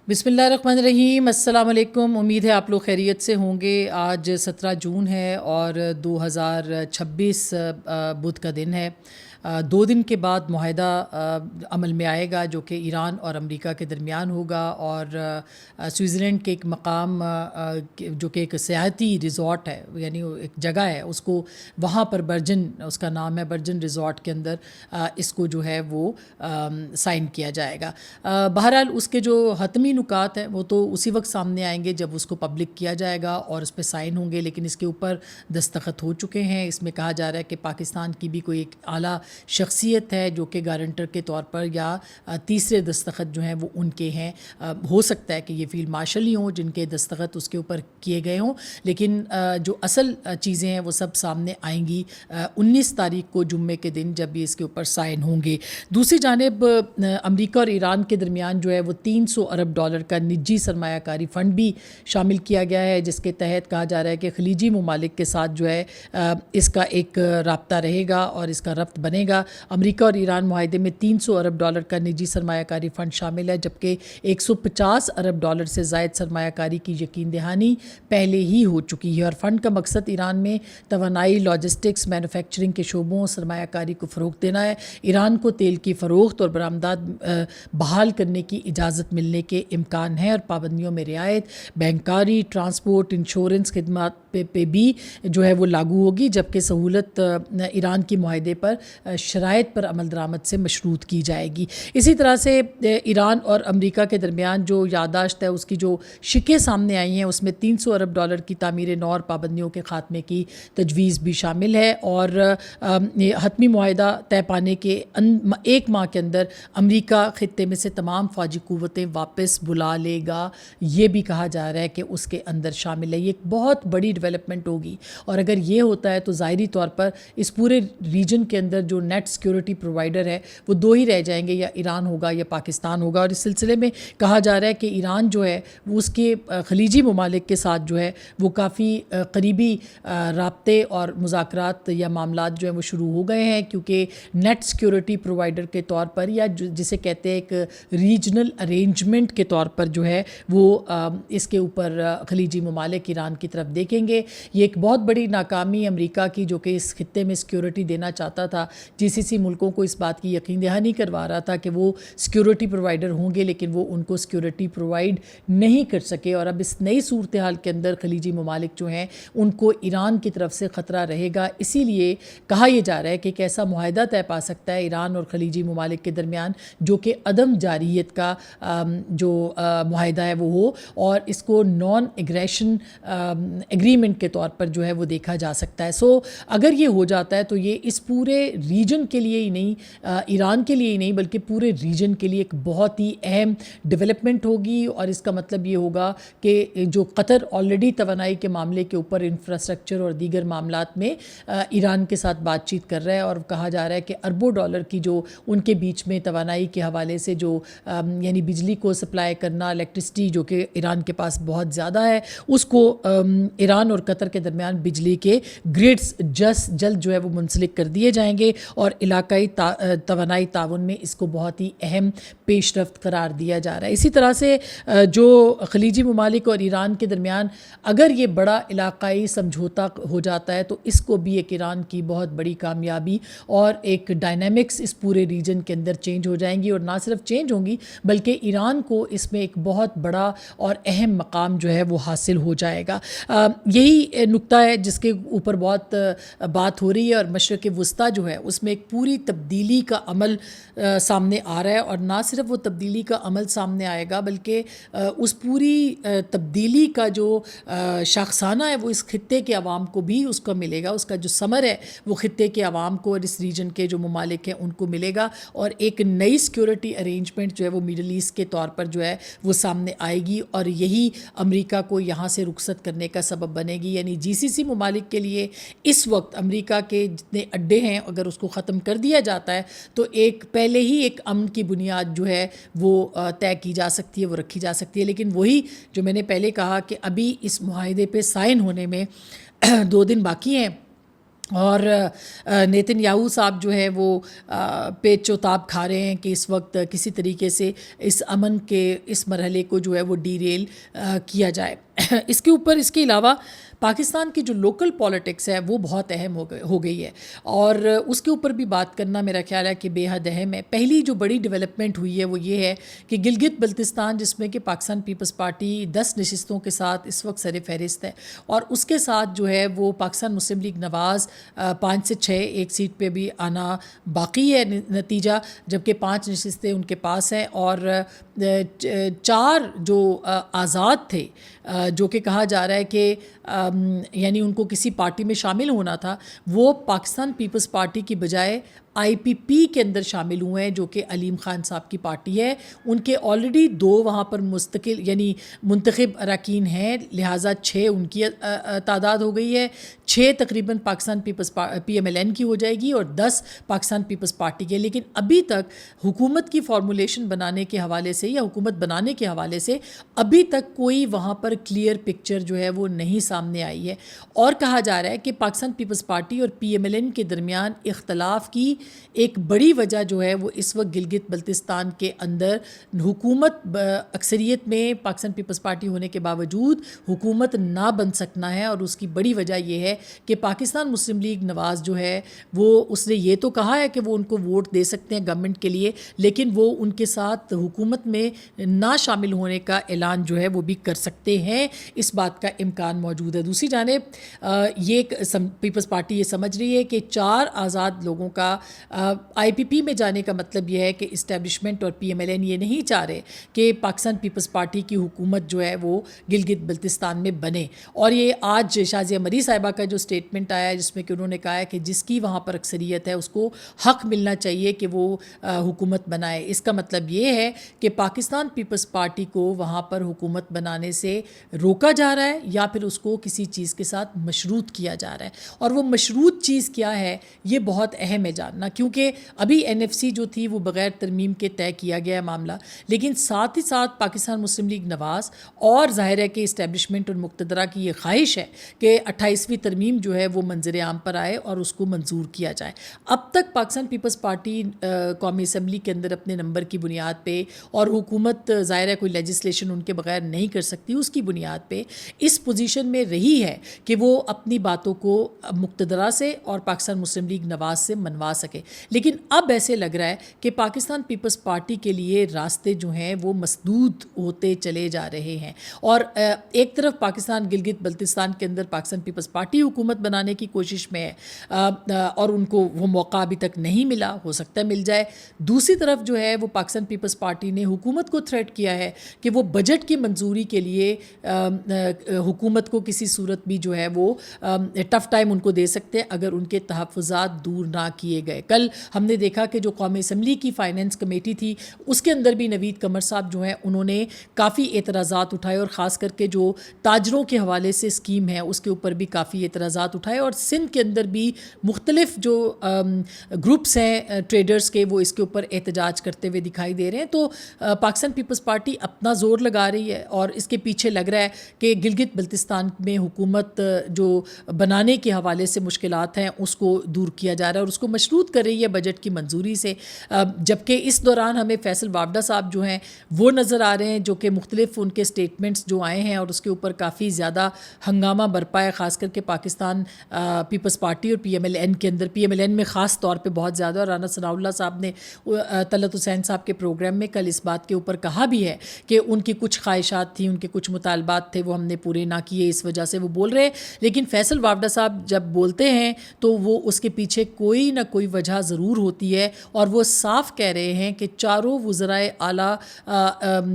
بسم اللہ الرحمن الرحیم۔ السلام علیکم، امید ہے آپ لوگ خیریت سے ہوں گے۔ آج 17 جون ہے اور 2026 بدھ کا دن ہے۔ 2 دن کے بعد معاہدہ عمل میں آئے گا جو کہ ایران اور امریکہ کے درمیان ہوگا، اور سوئٹزرلینڈ کے ایک مقام جو کہ ایک سیاحتی ریزورٹ ہے، یعنی ایک جگہ ہے، اس کو وہاں پر برجن، اس کا نام ہے برجن ریزورٹ کے اندر اس کو جو ہے وہ سائن کیا جائے گا۔ بہرحال اس کے جو حتمی نکات ہیں وہ تو اسی وقت سامنے آئیں گے جب اس کو پبلک کیا جائے گا اور اس پہ سائن ہوں گے، لیکن اس کے اوپر دستخط ہو چکے ہیں۔ اس میں کہا جا رہا ہے کہ پاکستان کی بھی کوئی ایک اعلیٰ شخصیت ہے جو کہ گارنٹر کے طور پر یا تیسرے دستخط جو ہیں وہ ان کے ہیں۔ ہو سکتا ہے کہ یہ فیلڈ مارشل ہی ہوں جن کے دستخط اس کے اوپر کیے گئے ہوں، لیکن جو اصل چیزیں ہیں وہ سب سامنے آئیں گی 19 تاریخ کو جمعے کے دن، جب بھی اس کے اوپر سائن ہوں گے۔ دوسری جانب امریکہ اور ایران کے درمیان جو ہے وہ $300 ارب کا نجی سرمایہ کاری فنڈ بھی شامل کیا گیا ہے، جس کے تحت کہا جا رہا ہے کہ خلیجی ممالک کے ساتھ جو ہے اس کا ایک رابطہ رہے گا اور اس کا ربط بنے گا۔ امریکہ اور ایران معاہدے میں $300 ارب کا نجی سرمایہ کاری فنڈ شامل ہے، جبکہ $150 ارب سے زائد سرمایہ کاری کی یقین دہانی پہلے ہی ہو چکی ہے، اور فنڈ کا مقصد ایران میں توانائی، لاجسٹکس، مینوفیکچرنگ کے شعبوں سرمایہ کاری کو فروغ دینا ہے۔ ایران کو تیل کی فروخت اور برآمدات بحال کرنے کی اجازت ملنے کے امکان ہے، اور پابندیوں میں رعایت بینکاری، ٹرانسپورٹ، انشورنس خدمات پہ بھی جو ہے وہ لاگو ہوگی، جبکہ سہولت ایران کی معاہدے پر شرائط پر عمل درآمد سے مشروط کی جائے گی۔ اسی طرح سے ایران اور امریکہ کے درمیان جو یادداشت ہے اس کی جو شقیں سامنے آئی ہیں اس میں $300 ارب کی تعمیر نو اور پابندیوں کے خاتمے کی تجویز بھی شامل ہے، اور حتمی معاہدہ طے پانے کے 1 ماہ کے اندر امریکہ خطے میں سے تمام فوجی قوتیں واپس بلا لے گا، یہ بھی کہا جا رہا ہے کہ اس کے اندر شامل ہے۔ یہ ایک بہت بڑی ڈیولپمنٹ ہوگی، اور اگر یہ ہوتا ہے تو ظاہری طور پر اس پورے ریجن کے اندر جو نیٹ سیکیورٹی پرووائڈر ہے وہ 2 ہی رہ جائیں گے، یا ایران ہوگا یا پاکستان ہوگا۔ اور اس سلسلے میں کہا جا رہا ہے کہ ایران جو ہے وہ اس کے خلیجی ممالک کے ساتھ جو ہے وہ کافی قریبی رابطے اور مذاکرات یا معاملات جو ہیں وہ شروع ہو گئے ہیں، کیونکہ نیٹ سیکیورٹی پرووائڈر کے طور پر، یا جسے کہتے ہیں ایک ریجنل ارینجمنٹ کے طور پر جو ہے وہ اس کے اوپر خلیجی ممالک ایران کی طرف دیکھیں گے۔ یہ ایک بہت بڑی ناکامی امریکہ کی، جو کہ اس خطے میں سیکیورٹی دینا چاہتا تھا، GCC ملکوں کو اس بات کی یقین دہانی کروا رہا تھا کہ وہ سیکیورٹی پرووائڈر ہوں گے، لیکن وہ ان کو سیکیورٹی پرووائڈ نہیں کر سکے۔ اور اب اس نئی صورتحال کے اندر خلیجی ممالک جو ہیں ان کو ایران کی طرف سے خطرہ رہے گا، اسی لیے کہا یہ جا رہا ہے کہ ایک ایسا معاہدہ طے پا سکتا ہے ایران اور خلیجی ممالک کے درمیان جو کہ عدم جارحیت کا جو معاہدہ ہے وہ ہو، اور اس کو نان ایگریشن ایگریمنٹ کے طور پر جو ہے وہ دیکھا جا سکتا ہے۔ اگر یہ ہو جاتا ہے تو یہ اس پورے ریجن کے لیے ہی نہیں، ایران کے لیے ہی نہیں بلکہ پورے ریجن کے لیے ایک بہت ہی اہم ڈیولپمنٹ ہوگی، اور اس کا مطلب یہ ہوگا کہ جو قطر آلریڈی توانائی کے معاملے کے اوپر انفراسٹرکچر اور دیگر معاملات میں ایران کے ساتھ بات چیت کر رہا ہے، اور کہا جا رہا ہے کہ اربوں ڈالر کی جو ان کے بیچ میں توانائی کے حوالے سے جو یعنی بجلی کو سپلائی کرنا، الیکٹرسٹی جو کہ ایران کے پاس بہت زیادہ ہے، اس کو ایران اور قطر کے درمیان بجلی کے گریڈز جلد جو ہے وہ منسلک کر دیے جائیں گے، اور علاقائی توانائی تعاون میں اس کو بہت ہی اہم پیش رفت قرار دیا جا رہا ہے۔ اسی طرح سے جو خلیجی ممالک اور ایران کے درمیان اگر یہ بڑا علاقائی سمجھوتا ہو جاتا ہے تو اس کو بھی ایک ایران کی بہت بڑی کامیابی اور ایک ڈائنامکس اس پورے ریجن کے اندر چینج ہو جائیں گی، اور نہ صرف چینج ہوں گی بلکہ ایران کو اس میں ایک بہت بڑا اور اہم مقام جو ہے وہ حاصل ہو جائے گا۔ یہی نقطہ ہے جس کے اوپر بہت بات ہو رہی ہے، اور مشرق وسطیٰ جو ہے اس میں ایک پوری تبدیلی کا عمل سامنے آ رہا ہے، اور نہ صرف وہ تبدیلی کا عمل سامنے آئے گا بلکہ اس پوری تبدیلی کا جو شاخسانہ ہے وہ اس خطے کے عوام کو بھی اس کا ملے گا، اس کا جو ثمر ہے وہ خطے کے عوام کو اور اس ریجن کے جو ممالک ہیں ان کو ملے گا، اور ایک نئی سیکیورٹی ارینجمنٹ جو ہے وہ میڈل ایسٹ کے طور پر جو ہے وہ سامنے آئے گی، اور یہی امریکہ کو یہاں سے رخصت کرنے کا سبب بنے گی۔ یعنی GCC ممالک کے لیے اس وقت امریکہ کے جتنے اڈے ہیں اگر اس کو ختم کر دیا جاتا ہے تو ایک پہلے ہی ایک امن کی بنیاد جو ہے وہ طے کی جا سکتی ہے، وہ رکھی جا سکتی ہے، لیکن وہی جو میں نے پہلے کہا کہ ابھی اس معاہدے پہ سائن ہونے میں 2 دن باقی ہیں، اور نیتن یاہو صاحب جو ہے وہ پیچ و تاب کھا رہے ہیں کہ اس وقت کسی طریقے سے اس امن کے اس مرحلے کو جو ہے وہ ڈی ریل کیا جائے. اس کے اوپر اس کے علاوہ پاکستان کی جو لوکل پالیٹکس ہے وہ بہت اہم ہو گئی ہے اور اس کے اوپر بھی بات کرنا میرا خیال ہے کہ بے حد اہم ہے. پہلی جو بڑی ڈیولپمنٹ ہوئی ہے وہ یہ ہے کہ گلگت بلتستان جس میں کہ پاکستان پیپلز پارٹی 10 نشستوں کے ساتھ اس وقت سر فہرست ہے اور اس کے ساتھ جو ہے وہ پاکستان مسلم لیگ نواز 5 سے 6 ایک سیٹ پہ بھی آنا باقی ہے نتیجہ، جبکہ 5 نشستیں ان کے پاس ہیں اور 4 جو آزاد تھے جو کہ کہا جا رہا ہے کہ یعنی ان کو کسی پارٹی میں شامل ہونا تھا، وہ پاکستان پیپلز پارٹی کی بجائے آئی پی پی کے اندر شامل ہوئے ہیں جو کہ علیم خان صاحب کی پارٹی ہے. ان کے آلریڈی 2 وہاں پر مستقل یعنی منتخب اراکین ہیں، لہٰذا 6 ان کی تعداد ہو گئی ہے. 6 تقریباً Pakistan Peoples P M L N کی ہو جائے گی اور 10 پاکستان پیپلز پارٹی کے. لیکن ابھی تک حکومت کی فارمولیشن بنانے کے حوالے سے یا حکومت بنانے کے حوالے سے ابھی تک کوئی وہاں پر کلیئر پکچر جو ہے وہ نہیں سامنے آئی ہے. اور کہا جا رہا ہے کہ پاکستان پیپلز پارٹی اور پی ایم ایل این کے درمیان اختلاف کی ایک بڑی وجہ جو ہے وہ اس وقت گلگت بلتستان کے اندر حکومت اکثریت میں پاکستان پیپلز پارٹی ہونے کے باوجود حکومت نہ بن سکنا ہے. اور اس کی بڑی وجہ یہ ہے کہ پاکستان مسلم لیگ نواز جو ہے وہ اس نے یہ تو کہا ہے کہ وہ ان کو ووٹ دے سکتے ہیں گورنمنٹ کے لیے، لیکن وہ ان کے ساتھ حکومت میں نہ شامل ہونے کا اعلان جو ہے وہ بھی کر سکتے ہیں. اس بات کا امکان موجود ہے. دوسری جانب یہ پیپلز پارٹی یہ سمجھ رہی ہے کہ 4 آزاد لوگوں کا آئی پی پی میں جانے کا مطلب یہ ہے کہ اسٹیبلشمنٹ اور پی ایم ایل این یہ نہیں چاہ رہے کہ پاکستان پیپلز پارٹی کی حکومت جو ہے وہ گلگت بلتستان میں بنے. اور یہ آج شازیہ مری صاحبہ کا جو سٹیٹمنٹ آیا ہے جس میں کہ انہوں نے کہا ہے کہ جس کی وہاں پر اکثریت ہے اس کو حق ملنا چاہیے کہ وہ حکومت بنائے. اس کا مطلب یہ ہے کہ پاکستان پیپلز پارٹی کو وہاں پر حکومت بنانے سے روکا جا رہا ہے یا پھر اس کو کسی چیز کے ساتھ مشروط کیا جا رہا ہے. اور وہ مشروط چیز کیا ہے یہ بہت اہم ہے جاننا، کیونکہ ابھی این ایف سی جو تھی وہ بغیر ترمیم کے طے کیا گیا معاملہ، لیکن ساتھ ہی ساتھ پاکستان مسلم لیگ نواز اور ظاہر ہے کہ اسٹیبلشمنٹ اور مقتدرہ کی یہ خواہش ہے کہ 28ویں ترمیم جو ہے وہ منظر عام پر آئے اور اس کو منظور کیا جائے. اب تک پاکستان پیپلز پارٹی قومی اسمبلی کے اندر اپنے نمبر کی بنیاد پہ اور حکومت ظاہر ہے کوئی لیجسلیشن ان کے بغیر نہیں کر سکتی، اس کی بنیاد پہ اس پوزیشن میں رہی ہے کہ وہ اپنی باتوں کو مقتدرہ سے اور پاکستان مسلم لیگ نواز سے منوا سکے. لیکن اب ایسے لگ رہا ہے کہ پاکستان پیپلز پارٹی کے لیے راستے جو ہیں وہ مسدود ہوتے چلے جا رہے ہیں. اور ایک طرف پاکستان گلگت بلتستان کے اندر پاکستان پیپلز پارٹی حکومت بنانے کی کوشش میں ہے اور ان کو وہ موقع ابھی تک نہیں ملا، ہو سکتا ہے مل جائے. دوسری طرف جو ہے وہ پاکستان پیپلز پارٹی نے حکومت کو تھریٹ کیا ہے کہ وہ بجٹ کی منظوری کے لیے حکومت کو کسی صورت بھی جو ہے وہ ٹف ٹائم ان کو دے سکتے ہیں اگر ان کے تحفظات دور نہ کیے گئے. کل ہم نے دیکھا کہ جو قومی اسمبلی کی فائنینس کمیٹی تھی اس کے اندر بھی نوید قمر صاحب جو ہیں انہوں نے کافی اعتراضات اٹھائے اور خاص کر کے جو تاجروں کے حوالے سے اسکیم ہے اس کے اوپر بھی کافی اعتراضات اٹھائے. اور سندھ کے اندر بھی مختلف جو گروپس ہیں ٹریڈرز کے وہ اس کے اوپر احتجاج کرتے ہوئے دکھائی دے رہے ہیں. تو پاکستان پیپلز پارٹی اپنا زور لگا رہی ہے اور اس کے پیچھے لگ رہا ہے کہ گلگت بلتستان میں حکومت جو بنانے کے حوالے سے مشکلات ہیں اس کو دور کیا جا رہا ہے اور اس کو مشروط کر رہی ہے بجٹ کی منظوری سے. جبکہ اس دوران ہمیں فیصل وابڈہ صاحب جو ہیں وہ نظر آ رہے ہیں جو کہ مختلف ان کے سٹیٹمنٹس جو آئے ہیں اور اس کے اوپر کافی زیادہ ہنگامہ برپا ہے، خاص کر کے پاکستان پیپلز پارٹی اور پی ایم ایل این کے اندر. پی ایم ایل این میں خاص طور پہ بہت زیادہ، اور رانا ثناء اللہ صاحب نے طلعت حسین صاحب کے پروگرام میں کل اس بات کے اوپر کہا بھی ہے کہ ان کی کچھ خواہشات تھیں، ان کے کچھ مطالبات تھے وہ ہم نے پورے نہ کیے، اس وجہ سے وہ بول رہے ہیں. لیکن فیصل وابڈہ صاحب جب بولتے ہیں تو وہ اس کے پیچھے کوئی نہ کوئی وجہ ضرور ہوتی ہے اور وہ صاف کہہ رہے ہیں کہ چاروں وزرائے اعلیٰ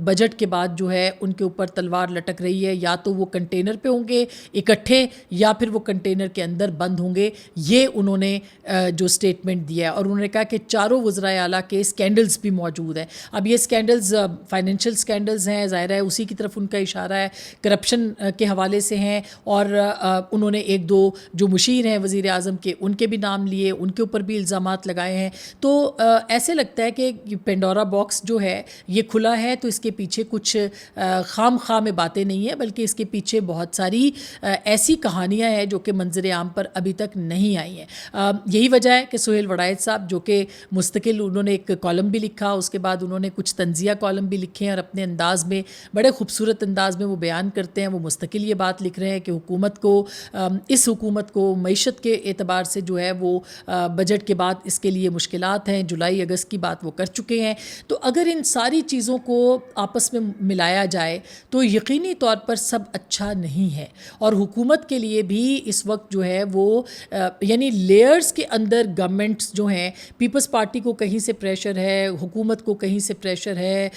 بجٹ کے بعد جو ہے ان کے اوپر تلوار لٹک رہی ہے، یا تو وہ کنٹینر پہ ہوں گے اکٹھے یا پھر وہ کنٹینر کے اندر بند ہوں گے. یہ انہوں نے جو سٹیٹمنٹ دیا ہے اور انہوں نے کہا کہ چاروں وزرائے اعلیٰ کے سکینڈلز بھی موجود ہیں. اب یہ سکینڈلز فائنینشیل سکینڈلز ہیں، ظاہر ہے اسی کی طرف ان کا اشارہ ہے، کرپشن کے حوالے سے ہیں. اور انہوں نے 1-2 جو مشیر ہیں وزیر اعظم کے ان کے بھی نام لیے، ان کے اوپر بھی الزامات لگائے ہیں. تو ایسے لگتا ہے کہ پینڈورا باکس جو ہے یہ کھلا ہے, تو اس کے پیچھے کچھ خام خواہ میں باتیں نہیں ہیں, بلکہ اس کے پیچھے بہت ساری ایسی کہانیاں ہیں جو کہ منظر عام پر ابھی تک نہیں آئی ہیں. یہی وجہ ہے کہ سہیل وڑائچ صاحب جو کہ مستقل انہوں نے ایک کالم بھی لکھا, اس کے بعد انہوں نے کچھ طنزیہ کالم بھی لکھے ہیں, اور اپنے انداز میں بڑے خوبصورت انداز میں وہ بیان کرتے ہیں. وہ مستقل یہ بات لکھ رہے ہیں کہ اس حکومت کو معیشت کے اعتبار سے جو ہے وہ بجٹ کے بعد اس کے لیے مشکلات ہیں. جولائی اگست کی بات وہ کر چکے ہیں. تو اگر ان ساری چیزوں کو آپس میں ملایا جائے تو یقینی طور پر سب اچھا نہیں ہے. اور حکومت کے لیے بھی اس وقت جو ہے وہ یعنی لیئرز کے اندر گورنمنٹس جو ہیں, پیپلز پارٹی کو کہیں سے پریشر ہے, حکومت کو کہیں سے پریشر ہے,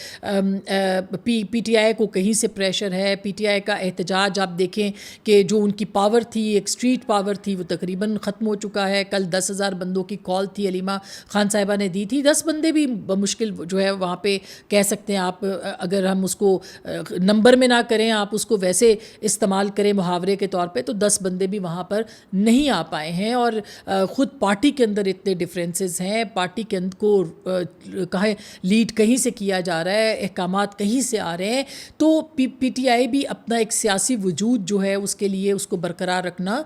پی ٹی آئی کو کہیں سے پریشر ہے. پی ٹی آئی کا احتجاج آپ دیکھیں کہ جو ان کی پاور تھی, ایک اسٹریٹ پاور تھی, وہ تقریباً ختم ہو چکا ہے. کل 10,000 بندوں کی کال تھی, علیمہ خان صاحبہ نے دی تھی. 10 بندے بھی مشکل جو ہے وہاں پہ کہہ سکتے ہیں آپ, اگر ہم اس کو نمبر میں نہ کریں, آپ اس کو ویسے استعمال کریں محاورے کے طور پہ, تو 10 بندے بھی وہاں پر نہیں آ پائے ہیں. اور خود پارٹی کے اندر اتنے ڈفرینسز ہیں, پارٹی کے اندر کو لیڈ کہیں سے کیا جا رہا ہے, احکامات کہیں سے آ رہے ہیں. تو پی ٹی آئی بھی اپنا ایک سیاسی وجود جو ہے اس کے لیے اس کو برقرار رکھنا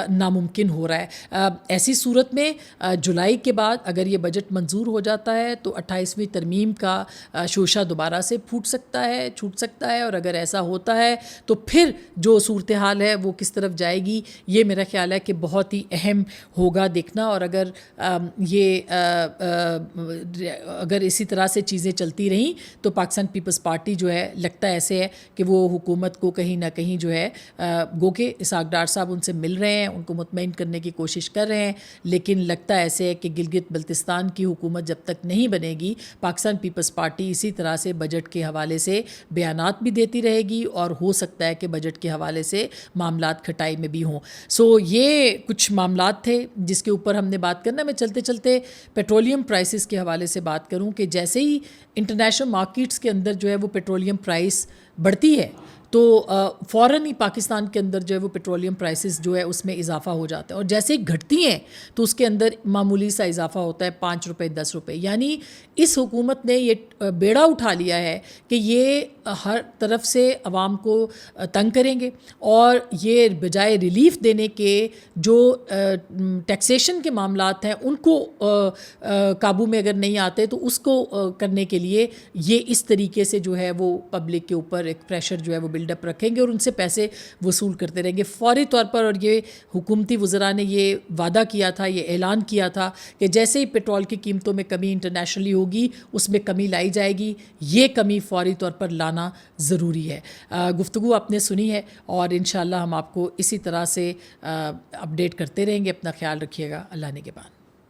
ناممکن ہو رہا ہے. ایسی صورت میں جولائی کے بعد اگر یہ بجٹ منظور ہو جاتا ہے تو 28ویں ترمیم کا شوشہ دوبارہ سے چھوٹ سکتا ہے. اور اگر ایسا ہوتا ہے تو پھر جو صورتحال ہے وہ کس طرف جائے گی, یہ میرا خیال ہے کہ بہت ہی اہم ہوگا دیکھنا. اور اگر اسی طرح سے چیزیں چلتی رہیں تو پاکستان پیپلز پارٹی جو ہے لگتا ایسے ہے کہ وہ حکومت کو کہیں نہ کہیں جو ہے گو کہ اسحاق ڈار صاحب ان سے مل رہے ہیں, ان کو مطمئن کرنے کی کوشش کر رہے ہیں, لیکن لگتا ایسے ہے کہ گلگت بلتستان کی حکومت جب تک نہیں بنے گی, پاکستان پیپلز پارٹی اسی طرح سے بجٹ کے حوالے سے بیانات بھی دیتی رہے گی, اور ہو سکتا ہے کہ بجٹ کے حوالے سے معاملات کھٹائی میں بھی ہوں. یہ کچھ معاملات تھے جس کے اوپر ہم نے بات کرنا. میں چلتے چلتے پیٹرولیم پرائسز کے حوالے سے بات کروں کہ جیسے ہی انٹرنیشنل مارکیٹس کے اندر جو ہے وہ پیٹرولیم پرائس بڑھتی ہے تو فوراً ہی پاکستان کے اندر جو ہے وہ پیٹرولیم پرائسز جو ہے اس میں اضافہ ہو جاتا ہے, اور جیسے ہی گھٹتی ہیں تو اس کے اندر معمولی سا اضافہ ہوتا ہے, 5 روپے 10 روپے. یعنی اس حکومت نے یہ بیڑا اٹھا لیا ہے کہ یہ ہر طرف سے عوام کو تنگ کریں گے, اور یہ بجائے ریلیف دینے کے جو ٹیکسیشن کے معاملات ہیں ان کو قابو میں اگر نہیں آتے تو اس کو کرنے کے لیے یہ اس طریقے سے جو ہے وہ پبلک کے اوپر ایک پریشر جو ہے وہ بلڈ اپ رکھیں گے, اور ان سے پیسے وصول کرتے رہیں گے فوری طور پر. اور یہ حکومتی وزراء نے یہ وعدہ کیا تھا, یہ اعلان کیا تھا کہ جیسے ہی پیٹرول کی قیمتوں میں کمی انٹرنیشنلی ہوگی اس میں کمی لائی جائے گی. یہ کمی فوری طور پر لانا ضروری ہے. گفتگو آپ نے سنی ہے, اور انشاءاللہ ہم آپ کو اسی طرح سے اپڈیٹ کرتے رہیں گے. اپنا خیال رکھیے گا. اللہ نگہبان.